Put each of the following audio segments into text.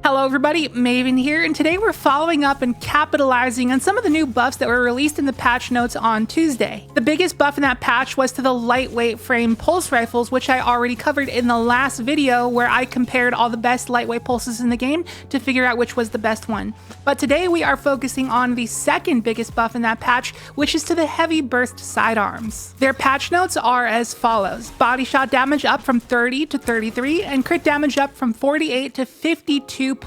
Hello everybody, Maven here, and today we're following up and capitalizing on some of the new buffs that were released in the patch notes on Tuesday. The biggest buff in that patch was to the lightweight frame pulse rifles, which I already covered in the last video where I compared all the best lightweight pulses in the game to figure out which was the best one. But today we are focusing on the second biggest buff in that patch, which is to the Heavy Burst Sidearms. Their patch notes are as follows: body shot damage up from 30 to 33, and crit damage up from 48 to 52.8.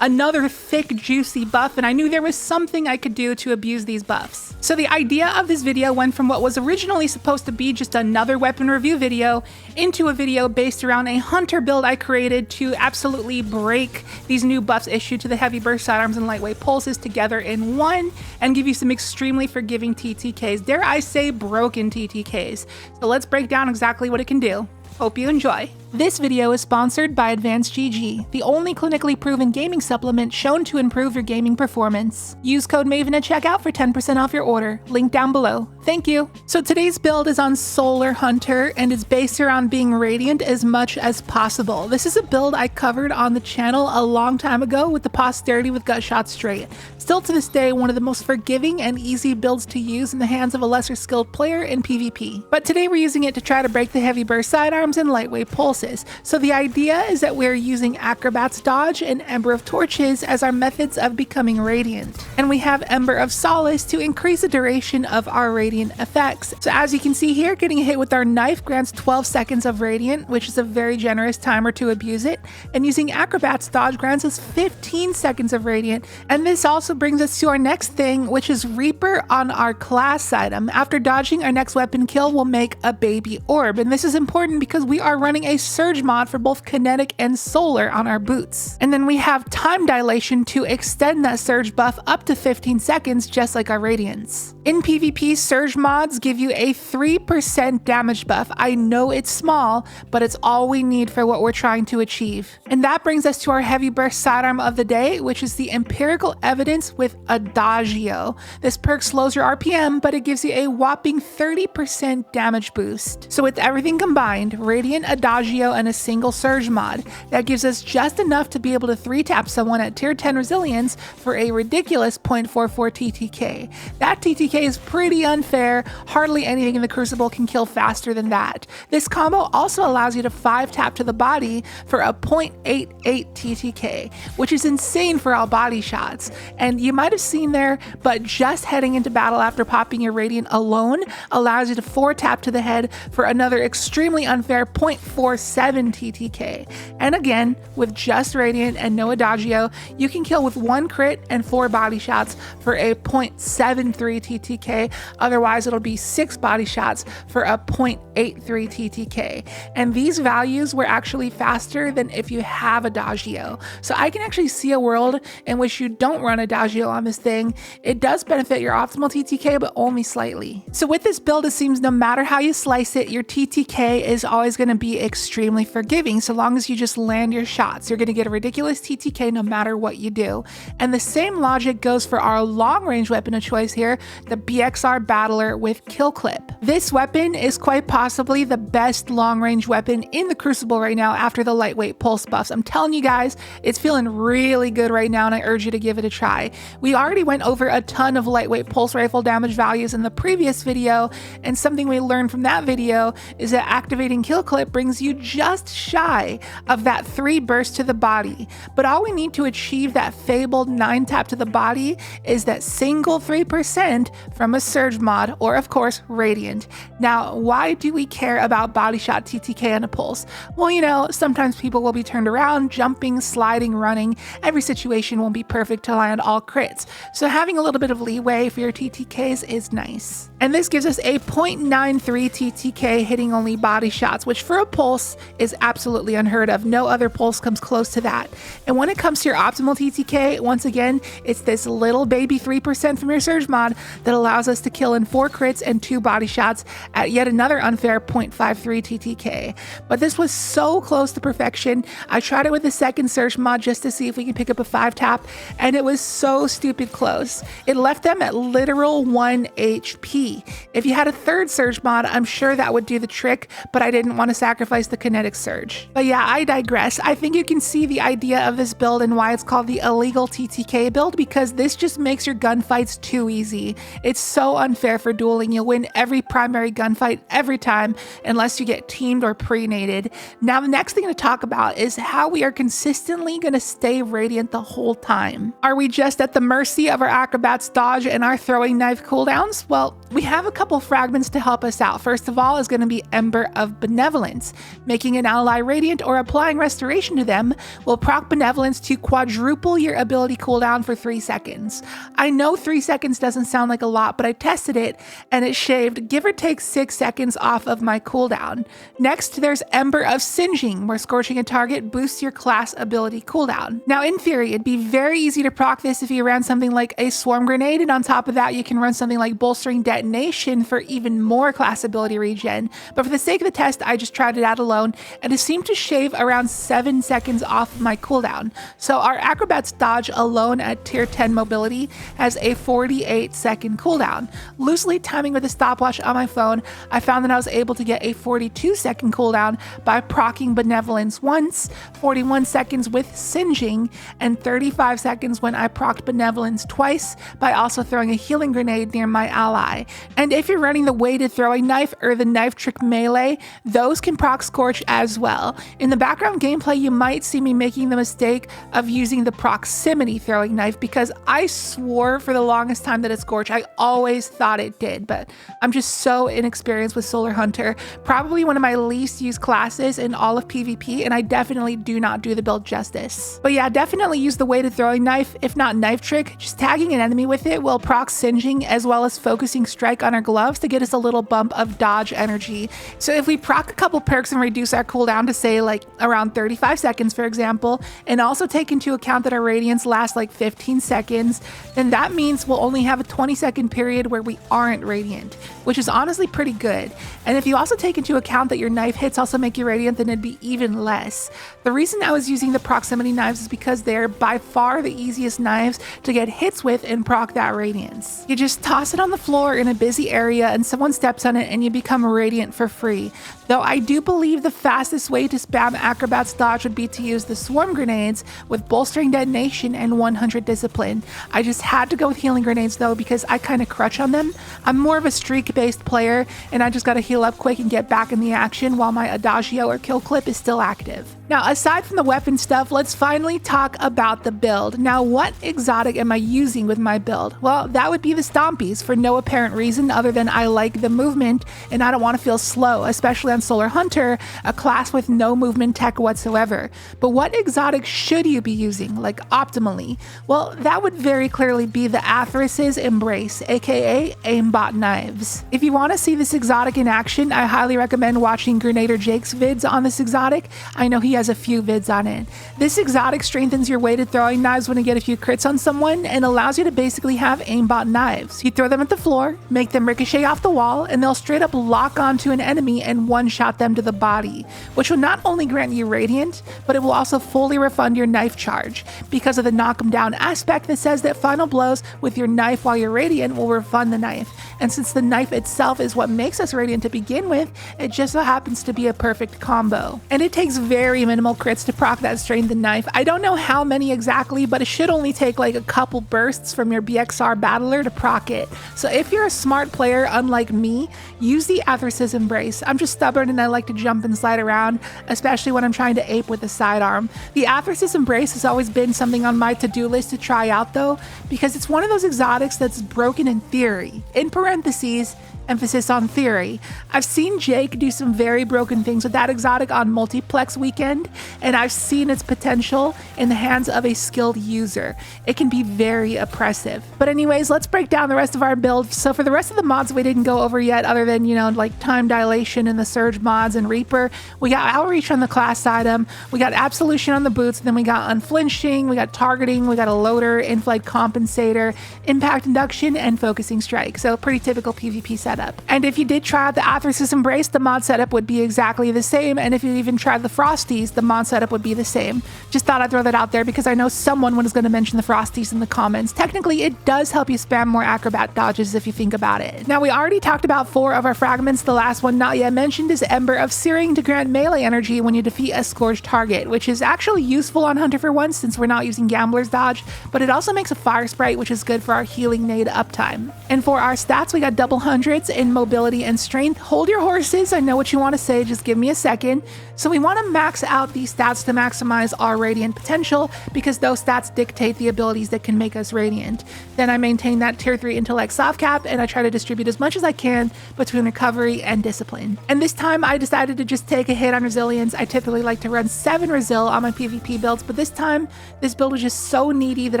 Another thick, juicy buff, and I knew there was something I could do to abuse these buffs. So the idea of this video went from what was originally supposed to be just another weapon review video into a video based around a hunter build I created to absolutely break these new buffs issued to the Heavy Burst Sidearms and lightweight pulses together in one and give you some extremely forgiving TTKs, dare I say broken TTKs. So let's break down exactly what it can do. Hope you enjoy. This video is sponsored by Advanced GG, the only clinically proven gaming supplement shown to improve your gaming performance. Use code Maven at checkout for 10% off your order, link down below. Thank you. So today's build is on Solar Hunter and it's based around being radiant as much as possible. This is a build I covered on the channel a long time ago with the posterity with Gutshot Straight. Still to this day, one of the most forgiving and easy builds to use in the hands of a lesser skilled player in PvP. But today we're using it to try to break the Heavy Burst Sidearms and lightweight pulses. So the idea is that we're using Acrobat's Dodge and Ember of Torches as our methods of becoming radiant. And we have Ember of Solace to increase the duration of our radiant effects. So as you can see here, getting a hit with our knife grants 12 seconds of radiant, which is a very generous timer to abuse it. And using Acrobat's Dodge grants us 15 seconds of radiant. And this also brings us to our next thing, which is Reaper on our class item. After dodging, our next weapon kill will make a baby orb. And this is important because we are running a surge mod for both kinetic and solar on our boots. And then we have time dilation to extend that surge buff up to 15 seconds, just like our radiance. In PvP, surge mods give you a 3% damage buff. I know it's small, but it's all we need for what we're trying to achieve. And that brings us to our Heavy Burst Sidearm of the day, which is the Empirical Evidence with Adagio. This perk slows your RPM, but it gives you a whopping 30% damage boost. So with everything combined, Radiant, Adagio, and a single surge mod, that gives us just enough to be able to 3-tap someone at tier 10 resilience for a ridiculous 0.44 TTK. That TTK is pretty unfair. Hardly anything in the Crucible can kill faster than that. This combo also allows you to 5-tap to the body for a 0.88 TTK, which is insane for all body shots. And you might have seen there, but just heading into battle after popping your Radiant alone allows you to 4-tap to the head for another extremely unfair 0.47 TTK. And again, with just Radiant and no Adagio, you can kill with 1 crit and 4 body shots for a 0.73 TTK. Otherwise, it'll be 6 body shots for a 0.83 TTK. And these values were actually faster than if you have Adagio. So I can actually see a world in which you don't run Adagio on this thing. It does benefit your optimal TTK, but only slightly. So with this build, it seems no matter how you slice it, your TTK is always going to be extremely forgiving so long as you just land your shots. You're going to get a ridiculous TTK no matter what you do. And the same logic goes for our long range weapon of choice here, the BXR Battler with Kill Clip. This weapon is quite possibly the best long range weapon in the Crucible right now after the lightweight pulse buffs. I'm telling you guys, it's feeling really good right now and I urge you to give it a try. We already went over a ton of lightweight pulse rifle damage values in the previous video, and something we learned from that video is that activating Kill Clip brings you just shy of that 3 burst to the body. But all we need to achieve that fabled 9-tap to the body is that single 3% from a surge mod, or of course Radiant. Now, why do we care about body shot TTK and a pulse? Well, you know, sometimes people will be turned around, jumping, sliding, running. Every situation won't be perfect to land all crits. So having a little bit of leeway for your TTKs is nice. And this gives us a 0.93 TTK hitting only body shots, which for a pulse is absolutely unheard of. No other pulse comes close to that. And when it comes to your optimal TTK, once again, it's this little baby 3% from your surge mod that allows us to kill in 4 crits and 2 body shots at yet another unfair 0.53 TTK. But this was so close to perfection. I tried it with the second search mod just to see if we can pick up a 5-tap, and it was so stupid close. It left them at literal 1 HP. If you had a third surge mod, I'm sure that would do the trick, but I didn't want to sacrifice the kinetic surge. But yeah, I digress. I think you can see the idea of this build and why it's called the illegal TTK build, because this just makes your gunfights too easy. It's so unfair for dueling. You'll win every primary gunfight every time unless you get teamed or pre-nated. Now the next thing to talk about is how we are consistently going to stay radiant the whole time. Are we just at the mercy of our Acrobat's dodge and our throwing knife cooldowns? Well, we have a couple fragments to help us out. First of all is going to be Ember of Benevolence. Making an ally radiant or applying restoration to them will proc Benevolence to quadruple your ability cooldown for 3 seconds. I know 3 seconds doesn't sound like a lot, but I tested it and it shaved give or take 6 seconds off of my cooldown. Next, there's Ember of Singeing, where scorching a target boosts your class ability cooldown. Now, in theory, it'd be very easy to proc this if you ran something like a Swarm Grenade, and on top of that, you can run something like Bolstering Detonation for even more class ability regen. But for the sake of the test, I just tried it out alone, and it seemed to shave around 7 seconds off of my cooldown. So our Acrobat's dodge alone at tier 10 mobility has a 48-second cooldown. Loosely timing with a stopwatch on my phone, I found that I was able to get a 42-second cooldown by proccing Benevolence once, 41 seconds with Singeing, and 35 seconds when I procced Benevolence twice by also throwing a healing grenade near my ally. And if you're running the weighted throwing knife or the knife trick melee, those can proc Scorch as well. In the background gameplay, you might see me making the mistake of using the proximity throwing knife because I swore for the longest time that it Scorch. I always thought it did, but I'm just so inexperienced with Solar Hunter. Probably one of my least used classes in all of PvP, and I definitely do not do the build justice. But yeah, definitely use the weighted throwing knife, if not knife trick. Just tagging an enemy with it will proc Singeing as well as focusing strike on our gloves to get us a little bump of dodge energy. So if we proc a couple perks and reduce our cooldown to say like around 35 seconds, for example, and also take into account that our radiance lasts like 15 seconds, then that means we'll only have a 20-second period where we aren't radiant, which is honestly pretty good. And if you also take into account that your knife hits also make you radiant, then it'd be even less. The reason I was using the proximity knives is because they're by far the easiest knives to get hits with and proc that radiance. You just toss it on the floor in a busy area and someone steps on it and you become radiant for free. Though I do believe the fastest way to spam Acrobat's dodge would be to use the Swarm Grenades with Bolstering Detonation and 100 Discipline. I just had to go with Healing Grenades though because I kind of crutch on them. I'm more of a streak-based player and I just gotta heal up quick and get back in the action while my Adagio or kill clip is still active. Now, aside from the weapon stuff, let's finally talk about the build. Now, what exotic am I using with my build? Well, that would be the Stompies for no apparent reason other than I like the movement and I don't want to feel slow, especially on Solar Hunter, a class with no movement tech whatsoever. But what exotic should you be using, like optimally? Well, that would very clearly be the Atheris's Embrace, aka Aimbot Knives. If you want to see this exotic in action, I highly recommend watching Grenader Jake's vids on this exotic. I know he has a few vids on it. This exotic strengthens your weighted throwing knives when you get a few crits on someone and allows you to basically have aimbot knives. You throw them at the floor, make them ricochet off the wall, and they'll straight up lock onto an enemy and one-shot them to the body, which will not only grant you radiant, but it will also fully refund your knife charge because of the knock 'em down aspect that says that final blows with your knife while you're radiant will refund the knife. And since the knife itself is what makes us radiant to begin with, it just so happens to be a perfect combo. And it takes very minimal crits to proc that strengthened knife. I don't know how many exactly, but it should only take like a couple bursts from your BXR battler to proc it. So if you're a smart player, unlike me, use the Atheris's Embrace. I'm just stubborn and I like to jump and slide around, especially when I'm trying to ape with the sidearm. The Atheris's Embrace has always been something on my to-do list to try out though, because it's one of those exotics that's broken in theory. In parentheses, Emphasis on theory. I've seen Jake do some very broken things with that exotic on multiplex weekend, and I've seen its potential in the hands of a skilled user. It can be very oppressive. But anyways, let's break down the rest of our build. So for the rest of the mods we didn't go over yet, other than, you know, like time dilation and the surge mods and Reaper, we got outreach on the class item, we got absolution on the boots, and then we got unflinching, we got targeting, we got a loader, in-flight compensator, impact induction, and focusing strike. So pretty typical PvP setup. And if you did try out the Athersys Embrace, the mod setup would be exactly the same. And if you even tried the Frosties, the mod setup would be the same. Just thought I'd throw that out there because I know someone was going to mention the Frosties in the comments. Technically, it does help you spam more Acrobat dodges if you think about it. Now, we already talked about 4 of our fragments. The last one not yet mentioned is Ember of Searing to grant melee energy when you defeat a scourged target, which is actually useful on Hunter for once since we're not using Gambler's Dodge, but it also makes a fire sprite, which is good for our healing nade uptime. And for our stats, we got double hundreds in mobility and strength. Hold your horses, I know what you want to say, just give me a second. So we want to max out these stats to maximize our radiant potential because those stats dictate the abilities that can make us radiant. Then I maintain that tier 3 intellect soft cap and I try to distribute as much as I can between recovery and discipline. And this time I decided to just take a hit on resilience. I typically like to run 7 resil on my PvP builds, but this time this build was just so needy that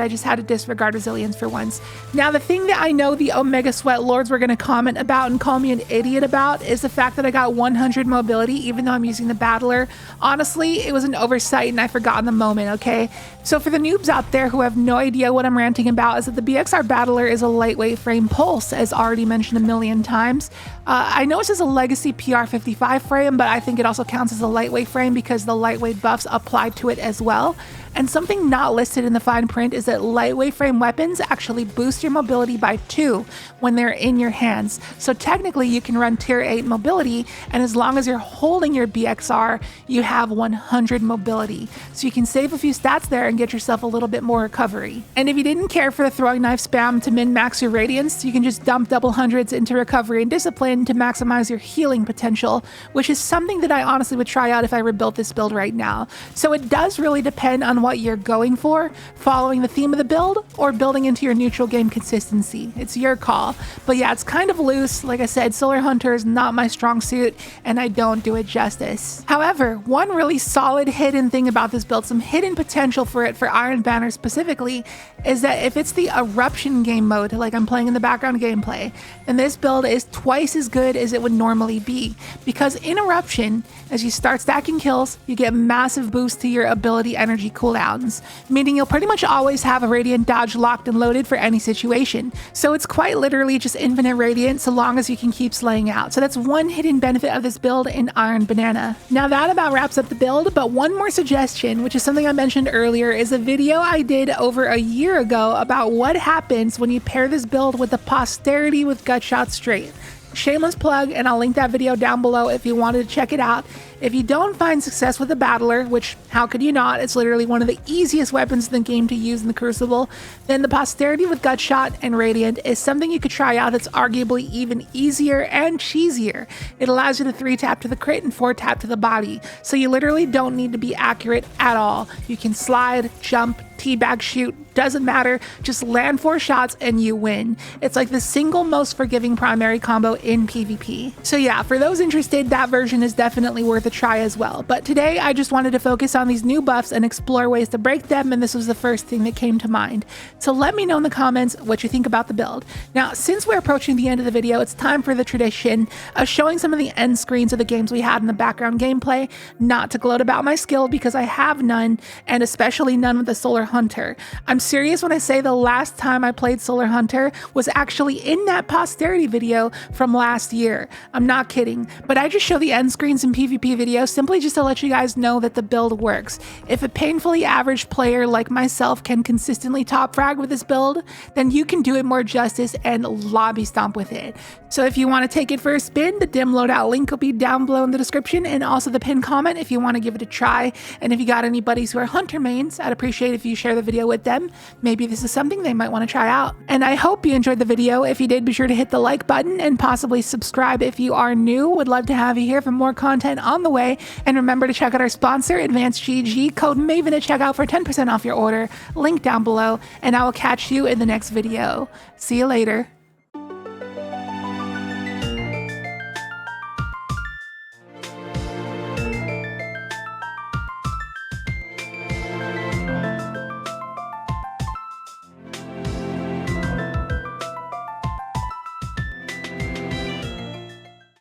I just had to disregard resilience for once. Now the thing that I know the Omega Sweat Lords were going to comment about and call me an idiot about is the fact that I got 100 mobility even though I'm using the Battler. Honestly, it was an oversight and I forgot in the moment, okay? So for the noobs out there who have no idea what I'm ranting about, is that the BXR Battler is a lightweight frame pulse, as already mentioned a million times. I know it says a legacy PR55 frame, but I think it also counts as a lightweight frame because the lightweight buffs apply to it as well. And something not listed in the fine print is that lightweight frame weapons actually boost your mobility by 2 when they're in your hands. So technically you can run tier 8 mobility, and as long as you're holding your BXR, you have 100 mobility. So you can save a few stats there and get yourself a little bit more recovery. And if you didn't care for the throwing knife spam to min-max your radiance, you can just dump double hundreds into recovery and discipline to maximize your healing potential, which is something that I honestly would try out if I rebuilt this build right now. So it does really depend on what you're going for, following the theme of the build or building into your neutral game consistency. It's your call. But yeah, it's kind of loose. Like I said, Solar Hunter is not my strong suit and I don't do it justice. However, one really solid hidden thing about this build, some hidden potential for it for Iron Banner specifically, is that if it's the Eruption game mode, like I'm playing in the background gameplay, then this build is twice as good as it would normally be. Because in Eruption, as you start stacking kills, you get massive boost to your ability energy cooldowns, meaning you'll pretty much always have a radiant dodge locked and loaded for any situation. So it's quite literally just infinite radiant so long as you can keep slaying out. So that's one hidden benefit of this build in Iron Banana. Now that about wraps up the build, but one more suggestion, which is something I mentioned earlier, is a video I did over a year ago about what happens when you pair this build with the Posterity with Gutshot Straight. Shameless plug, and I'll link that video down below if you wanted to check it out. If you don't find success with the Battler, which how could you not, it's literally one of the easiest weapons in the game to use in the Crucible, then the Posterity with Gutshot and Radiant is something you could try out that's arguably even easier and cheesier. It allows you to 3-tap to the crit and 4-tap to the body, so you literally don't need to be accurate at all. You can slide, jump, teabag shoot, doesn't matter, just land 4 shots and you win. It's like the single most forgiving primary combo in PvP. So yeah, for those interested, that version is definitely worth a try as well. But today I just wanted to focus on these new buffs and explore ways to break them, and this was the first thing that came to mind. So let me know in the comments what you think about the build. Now, since we're approaching the end of the video, it's time for the tradition of showing some of the end screens of the games we had in the background gameplay. Not to gloat about my skill because I have none, and especially none with the Solar Hunter. I'm serious when I say the last time I played Solar Hunter was actually in that Posterity video from last year. I'm not kidding, but I just show the end screens in PvP videos simply just to let you guys know that the build works. If a painfully average player like myself can consistently top frag with this build, then you can do it more justice and lobby stomp with it. So if you want to take it for a spin, the dim loadout link will be down below in the description, and also the pinned comment if you want to give it a try. And if you got any buddies who are Hunter mains, I'd appreciate if you share the video with them. Maybe this is something they might want to try out. And I hope you enjoyed the video. If you did, be sure to hit the like button and possibly subscribe if you are new. Would love to have you here for more content on the way. And remember to check out our sponsor, Advanced GG, code Maven at checkout for 10% off your order. Link down below, and I will catch you in the next video. See you later.